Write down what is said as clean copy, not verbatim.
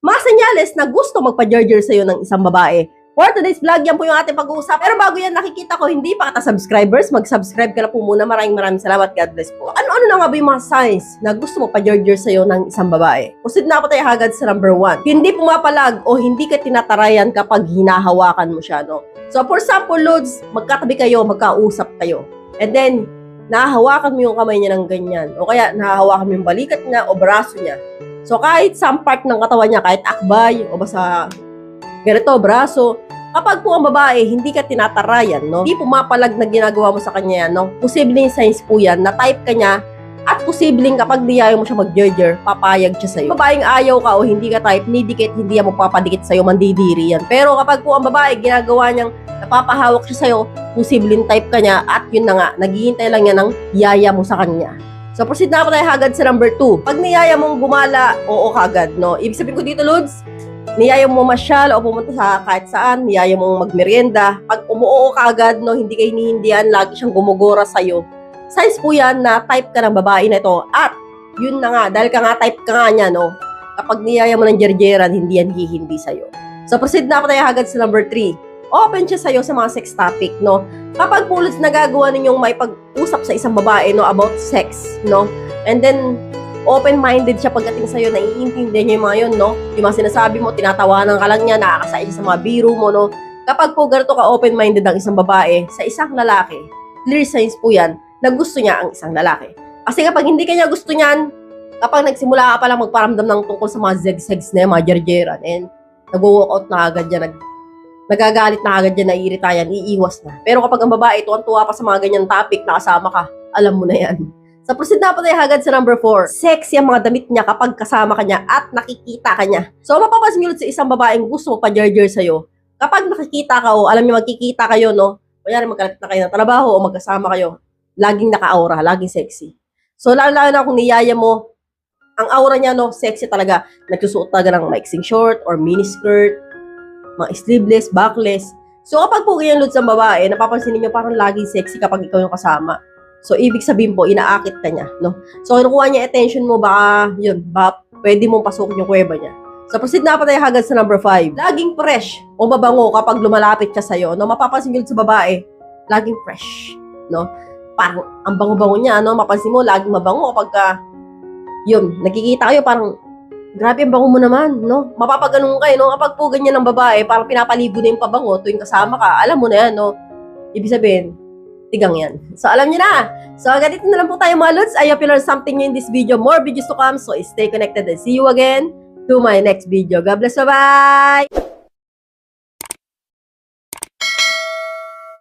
mga senyales na gusto magpa-jerjer sa'yo ng isang babae. For today's vlog, yan po yung ating pag-uusap. Pero bago yan, nakikita ko, hindi pa kita subscribers, mag-subscribe ka na po muna. Maraming salamat. God bless po. Ano-ano na nga ba yung mga signs na gusto mo pa-jerjer sa'yo ng isang babae? Proceed na po tayo agad sa number 1. Hindi pumapalag o hindi ka tinatarayan kapag hinahawakan mo siya, no? So, for example, Lods, magkatabi kayo, magkausap kayo. And then, nahahawakan mo yung kamay niya ng ganyan. O kaya, nahahawakan mo yung balikat niya o braso niya. So, kahit some part ng katawan niya, kahit akbay o basta ganito, braso, kapag po ang babae, hindi ka tinatarayan, no? Hindi pumapalag na ginagawa mo sa kanya yan, no? Posibleng signs po yan na type ka niya at posibleng kapag niyayaw mo siya mag-jerjer, papayag siya sa'yo. Babaeng ayaw ka o hindi ka type, nidikit, hindi yan magpapadikit sa'yo, mandidiri yan. Pero kapag po ang babae, ginagawa niyang napapahawak siya sa'yo, posibleng type ka niya at yun na nga, naghihintay lang yan ng yaya mo sa kanya. So, proceed na ako tayo agad sa number 2. Pag niyaya mong gumala, oo kagad, no? Ibig sabihin ko dito, Lods, niyaya mo masyal o pumunta sa kahit saan, niyaya mong magmerienda. Pag umuoo ka agad, no, hindi ka hinihindihan, lagi siyang gumugora sa'yo. Signs po yan na type ka ng babae na ito. At, yun na nga, dahil ka nga type ka nga niya, no, kapag niyaya mo ng jerjeran, hindi yan hihindi sa'yo. So, proceed na ako tayo agad sa number 3. Open siya sa'yo sa mga sex topic, no. Kapag pulos nagagawa ninyong may pag-usap sa isang babae, no, about sex, no, and then, open-minded siya pagdating sa'yo, naiintindihan niya yung mga yun, no? Yung mga sinasabi mo, tinatawanan ka lang niya, nakakasaya siya sa mga biro mo, no? Kapag po ganito ka open-minded ang isang babae sa isang lalaki, clear signs po yan na gusto niya ang isang lalaki. Kasi kapag hindi kanya gusto niyan, kapag nagsimula ka palang magparamdam ng tungkol sa mga zegs na yan, mga jerjeran, and nag-walk out na agad yan, nagagalit na agad yan, naiirita yan, iiwas na. Pero kapag ang babae, tuwan-tuwa pa sa mga ganyan topic, nakasama ka, alam mo na yan. So, proceed na po tayo agad sa number 4. Sexy ang mga damit niya kapag kasama ka niya at nakikita ka niya. So, mapapansin nyo sa isang babaeng gusto mo pa-jerjer sa'yo. Kapag nakikita ka o alam niyo magkikita kayo, no? Kunyari magkalat na kayo ng trabaho o magkasama kayo, laging naka-aura, laging sexy. So, lalo na kung niyaya mo, ang aura niya, no, sexy talaga. Nagsusuot talaga ng maiksing short or miniskirt, mga sleeveless, backless. So, kapag po ganyan load sa babae, napapansin niyo parang laging sexy kapag ikaw yung kasama. So, ibig sabihin po, inaakit ka niya, no? So, kinukuha niya attention mo, baka, yun, baka pwede mong pasukin yung kuweba niya. So, proceed na pa tayo agad sa number 5. Laging fresh o mabango kapag lumalapit siya sa'yo, no? Mapapansin nyo sa babae, laging fresh, no? Parang, ang bango-bango niya, no? Mapansin mo, laging mabango kapag, yun, nakikita kayo, parang, grabe ang bango mo naman, no? Mapapaganon kayo, no? Kapag po ganyan ng babae, parang pinapaligo na yung pabango tuwing kasama ka, alam mo na yan, no? Ibig sabihin, tigang yan. So, alam niyo na. So, ganito na lang po tayo mga Lods. I hope you learned something new in this video. More videos to come. So, stay connected and see you again to my next video. God bless. Bye-bye!